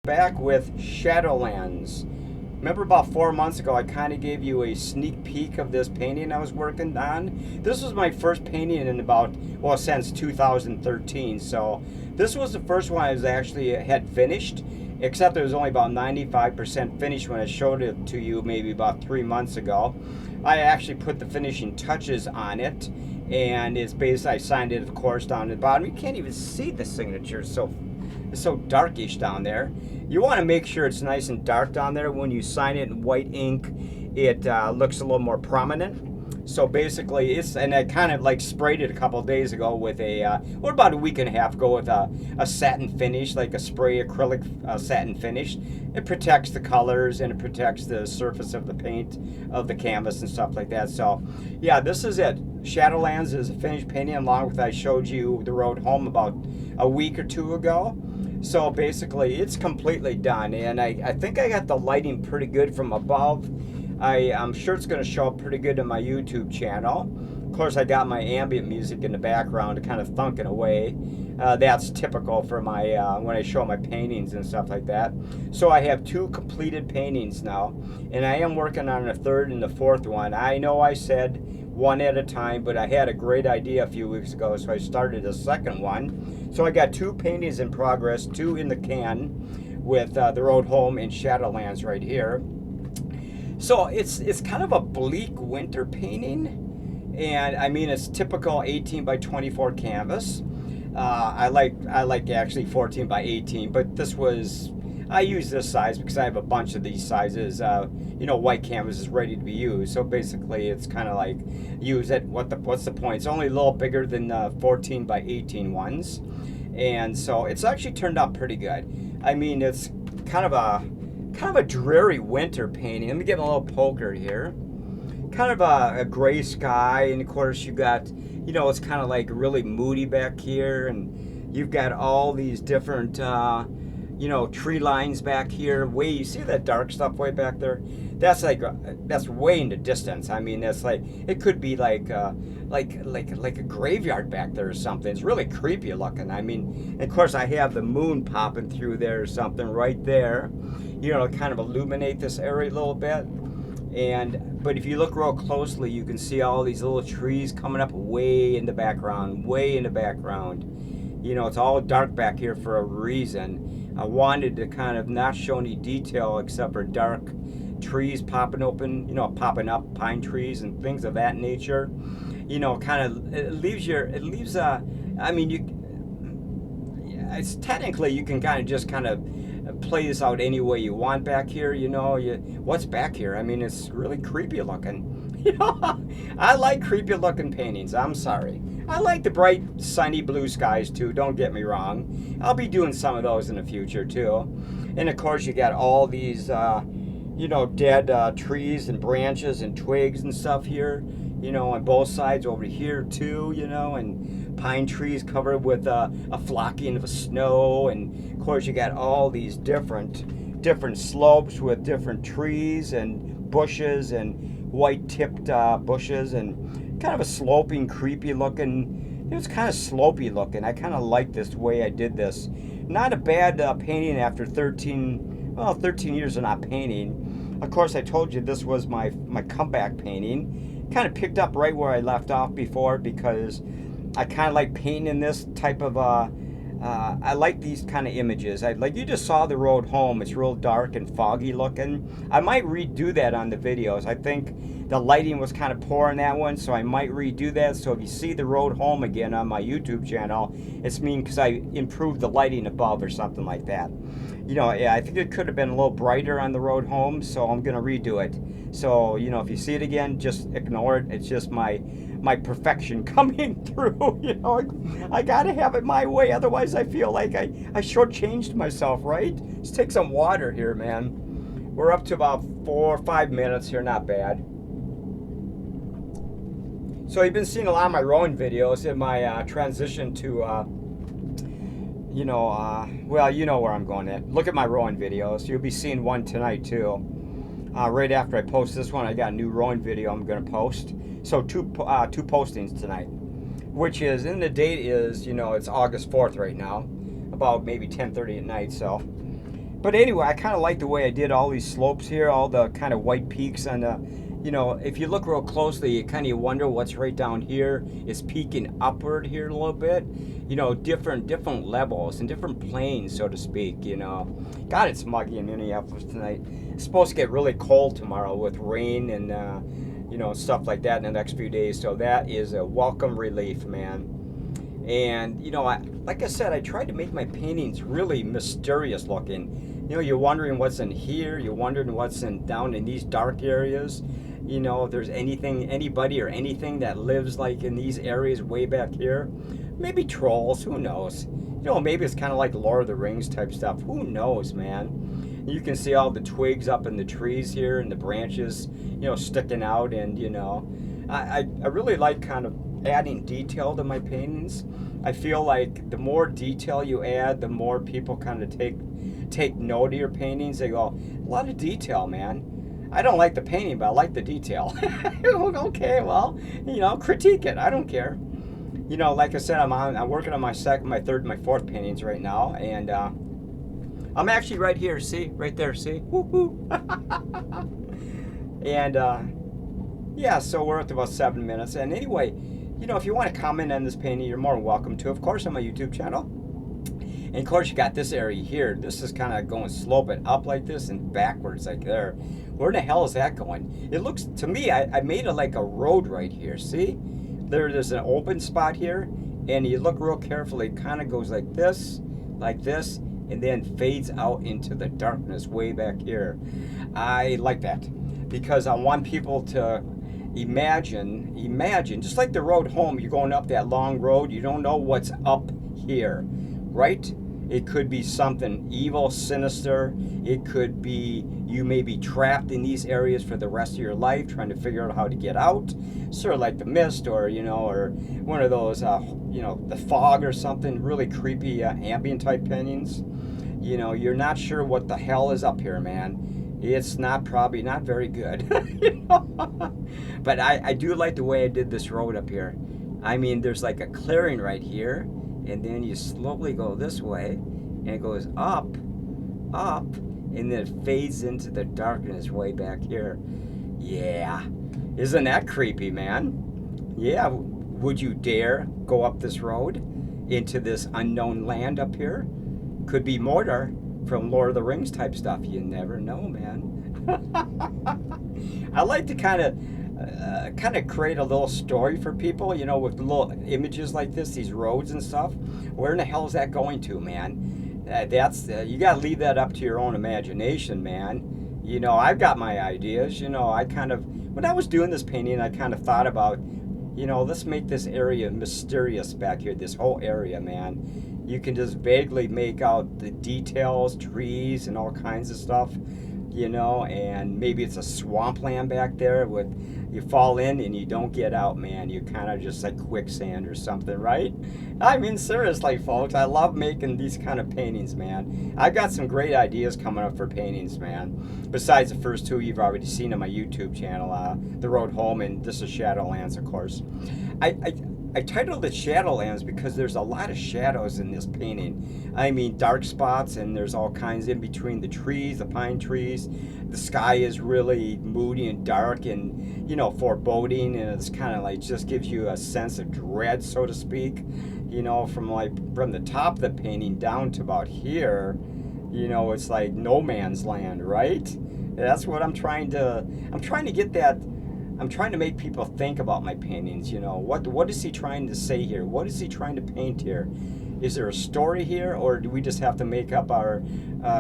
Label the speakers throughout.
Speaker 1: back with Shadowlands. Remember about 4 months ago I kind of gave you a sneak peek of this painting I was working on? This was my first painting in about, well, since 2013. So this was the first one I was actually had finished, except it was only about 95% finished when I showed it to you maybe about 3 months ago. I actually put the finishing touches on it, and it's basically, I signed it, of course, down at the bottom. You can't even see the signature, it's so darkish down there. You want to make sure it's nice and dark down there. When you sign it in white ink, it looks a little more prominent. So basically, and I kind of like sprayed it a couple of days ago with or about a week and a half ago with a satin finish, like a spray acrylic satin finish. It protects the colors and it protects the surface of the paint of the canvas and stuff like that. So yeah, this is it. Shadowlands is a finished painting, along with I showed you the road home about a week or two ago. So basically it's completely done, and I think I got the lighting pretty good from above. I'm sure it's going to show up pretty good on my YouTube channel. Of course, I got my ambient music in the background kind of thunking away. That's typical for my when I show my paintings and stuff like that. So I have 2 completed paintings now, and I am working on a third and the fourth one. I know I said one at a time, but I had a great idea a few weeks ago, so I started a second one. So I got 2 paintings in progress, 2 in the can, with the road home and Shadowlands right here. So it's kind of a bleak winter painting, and I mean it's typical 18 by 24 canvas. I like actually 14 by 18, but this was, I use this size because I have a bunch of these sizes. White canvas is ready to be used. So basically, it's kind of like use it. What's the point? It's only a little bigger than the 14 by 18 ones, and so it's actually turned out pretty good. I mean, it's kind of a dreary winter painting. Let me get a little poker here. Kind of a gray sky, and of course you got, it's kind of like really moody back here, and you've got all these different tree lines back here. You see that dark stuff way back there? That's way in the distance. I mean, that's like, it could be like a graveyard back there or something. It's really creepy looking. I mean, of course I have the moon popping through there or something right there, to kind of illuminate this area a little bit. But if you look real closely, you can see all these little trees coming up way in the background, it's all dark back here for a reason. I wanted to kind of not show any detail except for dark trees popping up, pine trees and things of that nature. It's technically, you can kind of play this out any way you want back here. What's back here? I mean, it's really creepy looking. I like creepy looking paintings. I'm sorry. I like the bright sunny blue skies too, don't get me wrong. I'll be doing some of those in the future too. And of course you got all these dead trees and branches and twigs and stuff here, on both sides over here too, and pine trees covered with a flocking of snow. And of course you got all these different slopes with different trees and bushes and white tipped bushes, and kind of a sloping, creepy looking. It was kind of slopey looking. I kind of like this way I did this. Not a bad painting after 13 years of not painting. Of course, I told you this was my comeback painting. Kind of picked up right where I left off before, because I kind of like painting in this type of I like these kind of images. You just saw the road home. It's real dark and foggy looking. I might redo that on the videos. I think the lighting was kind of poor in that one, so I might redo that. So if you see the road home again on my YouTube channel, it's because I improved the lighting above or something like that. I think it could have been a little brighter on the road home, so I'm gonna redo it. So if you see it again, just ignore it. It's just my perfection coming through. I gotta have it my way, otherwise I feel like I shortchanged myself, right? Let's take some water here, man. We're up to about 4 or 5 minutes here, not bad. So you've been seeing a lot of my rowing videos in my transition to well, you know where I'm going at. Look at my rowing videos. You'll be seeing one tonight too. Right after I post this one, I got a new rowing video I'm going to post. So two postings tonight, which is, and the date is, it's August 4th right now, about maybe 10:30 at night. So But anyway, I kind of like the way I did all these slopes here, all the kind of white peaks on the, you know, if you look real closely, you kind of wonder what's right down here. It's peeking upward here a little bit. You know, different levels and different planes, so to speak, you know. God, it's muggy in Minneapolis tonight. It's supposed to get really cold tomorrow with rain and, you know, stuff like that in the next few days. So that is a welcome relief, man. And, you know, like I said, I tried to make my paintings really mysterious looking. You know, you're wondering what's in here. You're wondering what's down in these dark areas. You know, if there's anybody or anything that lives like in these areas way back here. Maybe trolls, who knows? You know, maybe it's kind of like Lord of the Rings type stuff. Who knows, man? You can see all the twigs up in the trees here and the branches, you know, sticking out. And, you know, I really like kind of adding detail to my paintings. I feel like the more detail you add, the more people kind of take note of your paintings. They go, a lot of detail, man. I don't like the painting, but I like the detail. Okay, well, you know, critique it. I don't care. You know, like I said, I'm working on my second, my third, my fourth paintings right now, and I'm actually right here. See, right there. See, woo-hoo. And yeah, so we're at about 7 minutes. And anyway, you know, if you want to comment on this painting, you're more than welcome to, of course, on my YouTube channel. And of course, you got this area here. This is kind of going sloping up like this and backwards like there. Where in the hell is that going? It looks to me, I made it like a road right here. See? There's an open spot here. And you look real carefully, it kind of goes like this, and then fades out into the darkness way back here. I like that because I want people to imagine, just like the road home, you're going up that long road, you don't know what's up here, right? It could be something evil, sinister. It could be you may be trapped in these areas for the rest of your life, trying to figure out how to get out. Sort of like The Mist, or, you know, or one of those, you know, The Fog or something, really creepy ambient type paintings. You know, you're not sure what the hell is up here, man. It's probably not very good. You know? But I do like the way I did this road up here. I mean, there's like a clearing right here, and then you slowly go this way, and it goes up, and then it fades into the darkness way back here. Yeah, isn't that creepy, man? Yeah, would you dare go up this road into this unknown land up here? Could be Mordor from Lord of the Rings type stuff. You never know, man. I like to kind of create a little story for people, you know, with little images like this, these roads and stuff. Where in the hell is that going to, man? You got to leave that up to your own imagination, man. You know, I've got my ideas. You know, when I was doing this painting, I kind of thought about, you know, let's make this area mysterious back here, this whole area, man. You can just vaguely make out the details, trees, and all kinds of stuff, you know, and maybe it's a swampland back there with, you fall in and you don't get out, man. You kind of just like quicksand or something, right? I mean, seriously, folks, I love making these kind of paintings, man. I've got some great ideas coming up for paintings, man. Besides the first two you've already seen on my YouTube channel, The Road Home, and this is Shadowlands, of course. I titled it Shadowlands because there's a lot of shadows in this painting. I mean, dark spots, and there's all kinds in between the trees, the pine trees. The sky is really moody and dark and, you know, foreboding, and it's kind of like just gives you a sense of dread, so to speak. You know, from the top of the painting down to about here, you know, it's like no man's land, right? That's what I'm trying to get that. I'm trying to make people think about my paintings, you know. What is he trying to say here? What is he trying to paint here? Is there a story here, or do we just have to make up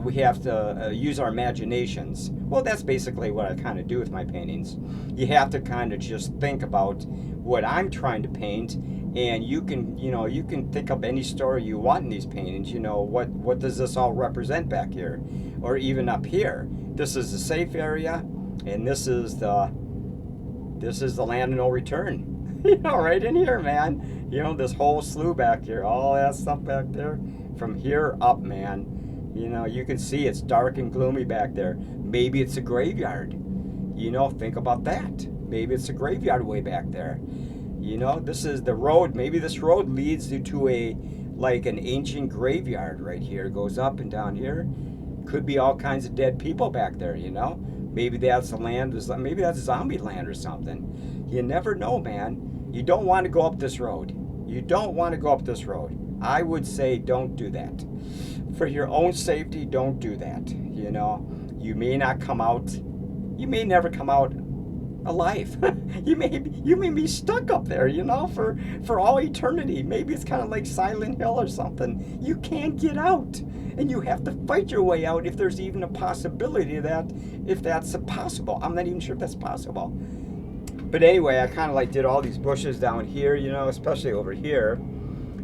Speaker 1: we have to use our imaginations? Well, that's basically what I kind of do with my paintings. You have to kind of just think about what I'm trying to paint, and you can think up any story you want in these paintings. You know, what does this all represent back here? Or even up here. This is the safe area, and this is the land of no return. You know, right in here, man. You know, this whole slough back here, all that stuff back there, from here up, man. You know, you can see it's dark and gloomy back there. Maybe it's a graveyard. You know, think about that. Maybe it's a graveyard way back there. You know, this is the road. Maybe this road leads you to an ancient graveyard right here. It goes up and down here. Could be all kinds of dead people back there, you know? Maybe that's the land, maybe that's zombie land or something. You never know, man. You don't want to go up this road. You don't want to go up this road. I would say don't do that. For your own safety, don't do that. You know, you may not come out, you may never come out alive. you may be stuck up there, you know, for all eternity. Maybe it's kind of like Silent Hill or something. You can't get out, and you have to fight your way out if there's even a possibility of that, if that's possible. I'm not even sure if that's possible. But anyway, I kind of like did all these bushes down here, you know, especially over here.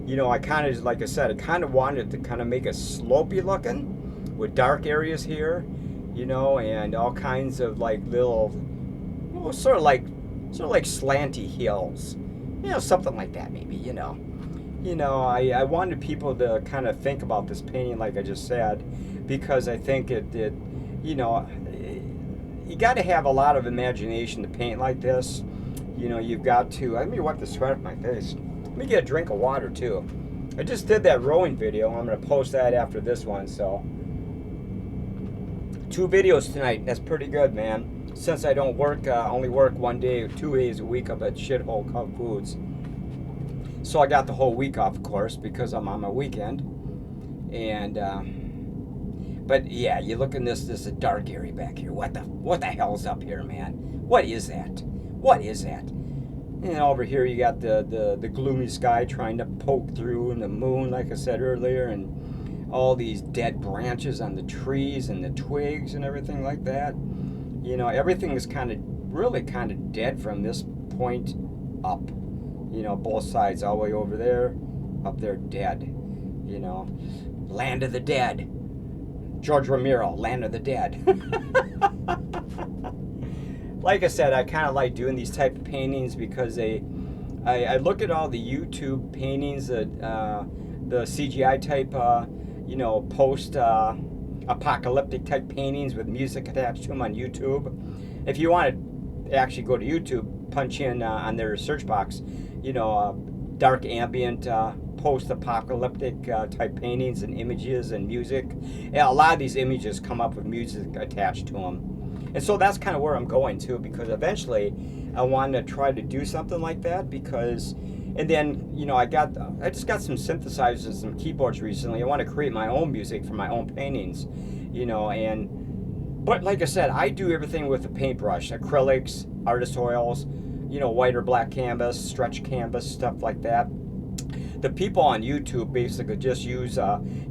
Speaker 1: You know, I kind of, like I said, I kind of wanted to kind of make it slopey looking with dark areas here, you know, and all kinds of like little, well, sort of like slanty hills, you know, something like that maybe, you know. I wanted people to kind of think about this painting, like I just said, because I think it you know, you got to have a lot of imagination to paint like this. You know, you've got to, let me wipe the sweat off my face. Let me get a drink of water too. I just did that rowing video. I'm going to post that after this one, so 2 videos tonight. That's pretty good, man. Since I don't work, only work 1 day or 2 days a week up at Shithole Cub Foods. So I got the whole week off, of course, because I'm on my weekend. And but yeah, you look in this is a dark area back here. What the hell's up here, man? What is that? What is that? And over here you got the gloomy sky trying to poke through, and the moon, like I said earlier, and all these dead branches on the trees and the twigs and everything like that. You know, everything is really kind of dead from this point up. You know, both sides, all the way over there, up there, dead. You know, Land of the Dead. George Romero, Land of the Dead. Like I said, I kind of like doing these type of paintings because I look at all the YouTube paintings, the CGI type, you know, post-apocalyptic type paintings with music attached to them on YouTube. If you want to actually go to YouTube, punch in on their search box, you know, dark ambient, post-apocalyptic type paintings and images and music. Yeah, a lot of these images come up with music attached to them. And so that's kind of where I'm going to, because eventually I want to try to do something like that, because, and then, you know, I just got some synthesizers and some keyboards recently. I want to create my own music for my own paintings, you know, but like I said, I do everything with a paintbrush, acrylics, artist oils, you know, white or black canvas, stretch canvas, stuff like that. The people on YouTube basically just use,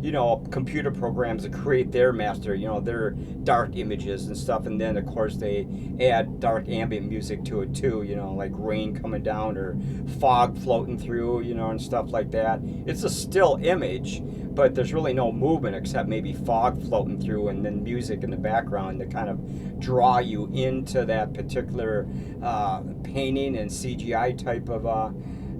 Speaker 1: you know, computer programs to create their master, you know, their dark images and stuff. And then, of course, they add dark ambient music to it, too, you know, like rain coming down or fog floating through, you know, and stuff like that. It's a still image, but there's really no movement except maybe fog floating through and then music in the background to kind of draw you into that particular painting and CGI type of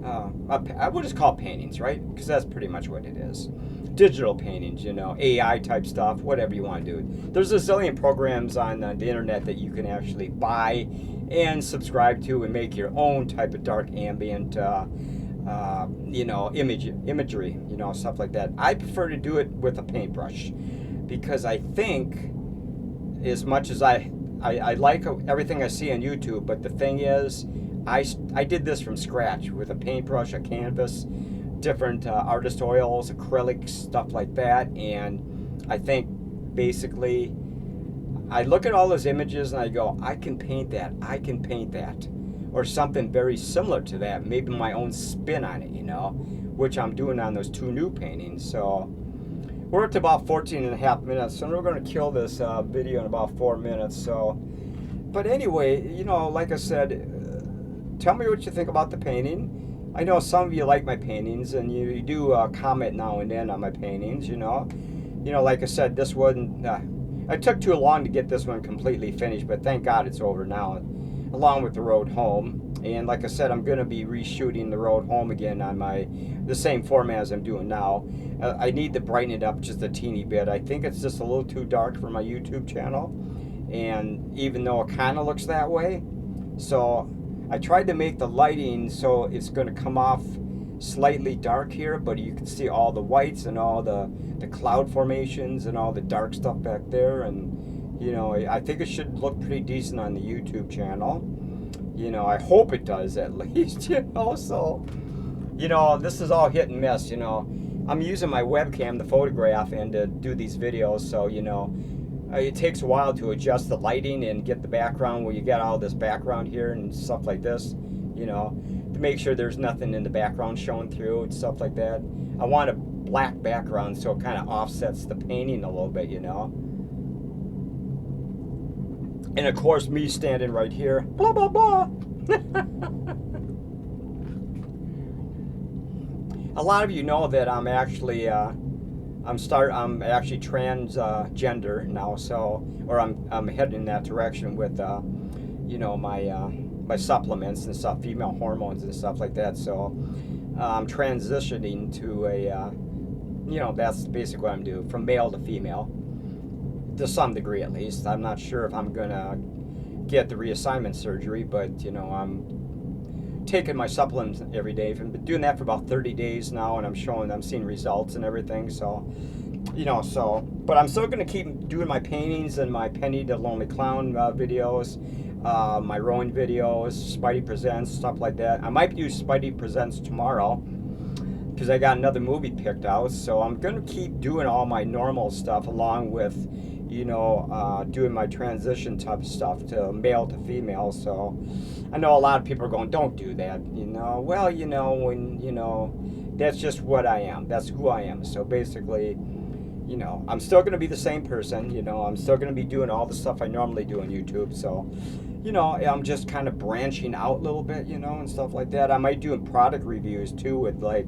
Speaker 1: I would just call it paintings, right? Because that's pretty much what it is. Digital paintings, you know, AI type stuff, whatever you want to do. There's a zillion programs on the internet that you can actually buy and subscribe to and make your own type of dark ambient, you know, imagery, you know, stuff like that. I prefer to do it with a paintbrush because I think, as much as I like everything I see on YouTube, but the thing is, I did this from scratch with a paintbrush, a canvas, different artist oils, acrylics, stuff like that. And I think basically I look at all those images and I go, I can paint that, or something very similar to that, maybe my own spin on it, you know, which I'm doing on those 2 new paintings. So we're up to about 14 and a half minutes, so we're going to kill this video in about 4 minutes. So, but anyway, you know, like I said, tell me what you think about the painting. I know some of you like my paintings, and you do comment now and then on my paintings, you know. You know, like I said, this one, it took too long to get this one completely finished, but thank God it's over now, along with the road home. And like I said, I'm going to be reshooting the road home again on the same format as I'm doing now. I need to brighten it up just a teeny bit. I think it's just a little too dark for my YouTube channel, and even though it kind of looks that way, so I tried to make the lighting so it's going to come off slightly dark here, but you can see all the whites and all the cloud formations and all the dark stuff back there. And, you know, I think it should look pretty decent on the YouTube channel. You know, I hope it does at least, you know. So, you know, this is all hit and miss, you know. I'm using my webcam to photograph and to do these videos, so, you know, it takes a while to adjust the lighting and get the background where you get all this background here and stuff like this, you know, to make sure there's nothing in the background showing through and stuff like that. I want a black background so it kind of offsets the painting a little bit, you know. And of course, me standing right here, blah, blah, blah. A lot of you know that I'm actually I'm actually transgender now, so, or I'm heading in that direction with you know, my supplements and stuff, female hormones and stuff like that. So I'm transitioning to a you know, that's basically what I'm doing, from male to female, to some degree at least. I'm not sure if I'm gonna get the reassignment surgery, but, you know, I'm taking my supplements every day. I've been doing that for about 30 days now, and I'm seeing results and everything. So, you know, but I'm still going to keep doing my paintings and my Penny the Lonely Clown videos, my rowing videos, Spidey Presents, stuff like that. I might do Spidey Presents tomorrow because I got another movie picked out. So I'm going to keep doing all my normal stuff along with, you know, doing my transition type stuff to male to female. So I know a lot of people are going, don't do that, you know. Well, you know, when, you know, that's just what I am. That's who I am. So basically, you know, I'm still going to be the same person. You know, I'm still going to be doing all the stuff I normally do on YouTube. So, you know, I'm just kind of branching out a little bit, you know, and stuff like that. I might do product reviews too with like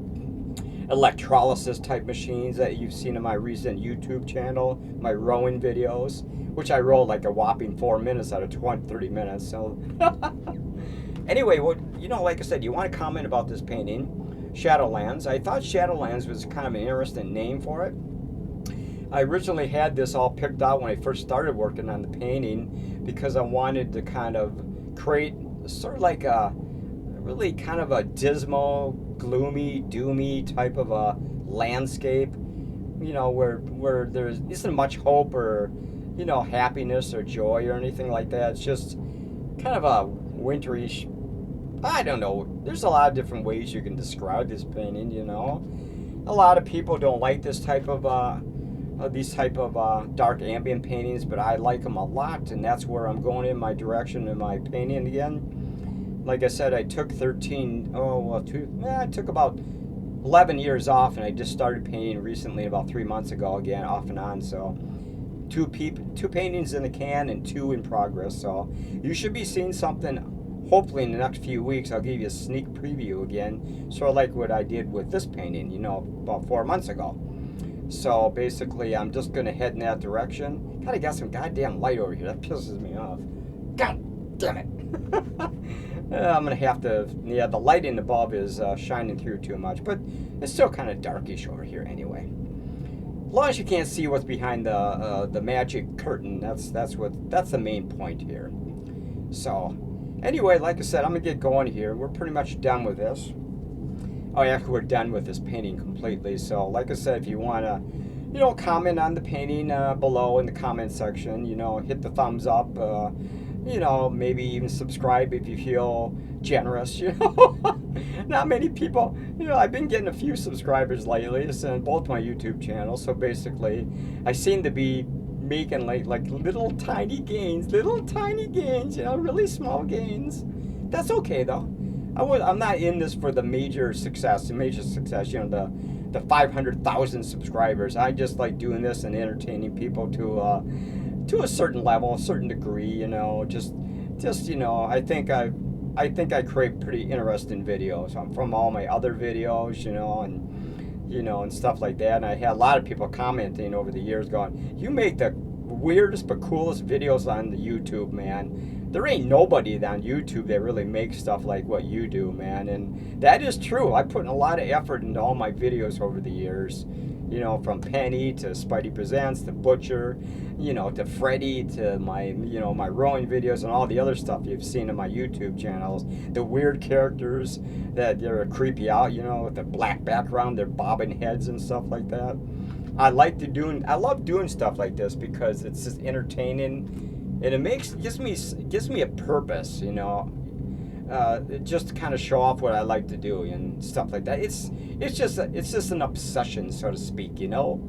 Speaker 1: electrolysis type machines that you've seen in my recent YouTube channel, my rowing videos, which I roll like a whopping 4 minutes out of 30 minutes. So anyway, what, you know, like I said, you want to comment about this painting, Shadowlands. I thought Shadowlands was kind of an interesting name for it. I originally had this all picked out when I first started working on the painting because I wanted to kind of create sort of like a really kind of a dismal, gloomy, doomy type of a landscape, you know, where there isn't much hope or, you know, happiness or joy or anything like that. It's just kind of a wintry, I don't know. There's a lot of different ways you can describe this painting, you know. A lot of people don't like this type of these type of dark ambient paintings, but I like them a lot, and that's where I'm going in my direction in my painting again. Like I said, I took I took about 11 years off, and I just started painting recently about 3 months ago again, off and on. So two paintings in the can and 2 in progress. So you should be seeing something hopefully in the next few weeks. I'll give you a sneak preview again, sort of like what I did with this painting, you know, about 4 months ago. So basically, I'm just going to head in that direction. God, I got some goddamn light over here. That pisses me off. God damn it. I'm going to have to, yeah, the lighting above is shining through too much, but it's still kind of darkish over here anyway. As long as you can't see what's behind the magic curtain, that's the main point here. So, anyway, like I said, I'm going to get going here. We're pretty much done with this. Oh, yeah, we're done with this painting completely. So, like I said, if you want to, you know, comment on the painting below in the comment section, you know, hit the thumbs up, you know, maybe even subscribe if you feel generous, you know. Not many people, you know, I've been getting a few subscribers lately. It's on both my YouTube channels. So, basically, I seem to be making like little tiny gains, you know, really small gains. That's okay, though. I'm not in this for the major success, you know, the 500,000 subscribers. I just like doing this and entertaining people to a certain level, a certain degree, you know, just you know, I think I create pretty interesting videos from all my other videos, you know, and stuff like that. And I had a lot of people commenting over the years going, you make the weirdest but coolest videos on the YouTube, man. There ain't nobody on YouTube that really makes stuff like what you do, man. And that is true. I put in a lot of effort into all my videos over the years. You know, from Penny to Spidey Presents to Butcher, you know, to Freddy to my, you know, my rowing videos and all the other stuff you've seen in my YouTube channels. The weird characters that they're creepy out, you know, with the black background, they're bobbing heads and stuff like that. I love doing stuff like this because it's just entertaining, and it gives me a purpose, you know. Just to kind of show off what I like to do and stuff like that. It's just an obsession, so to speak, you know.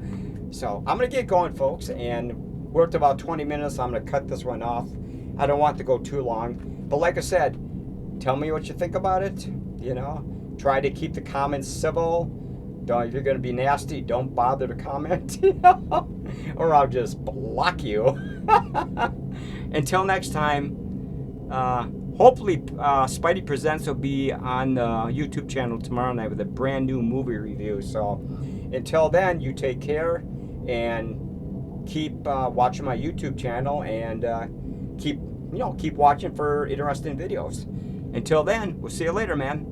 Speaker 1: So I'm gonna get going, folks, and we're up to about 20 minutes. I'm gonna cut this one off. I don't want it to go too long, but like I said, tell me what you think about it. You know, try to keep the comments civil. Don't, if you're gonna be nasty, don't bother to comment, you know? Or I'll just block you. Until next time. Hopefully, Spidey Presents will be on the YouTube channel tomorrow night with a brand new movie review. So, until then, you take care and keep watching my YouTube channel and keep watching for interesting videos. Until then, we'll see you later, man.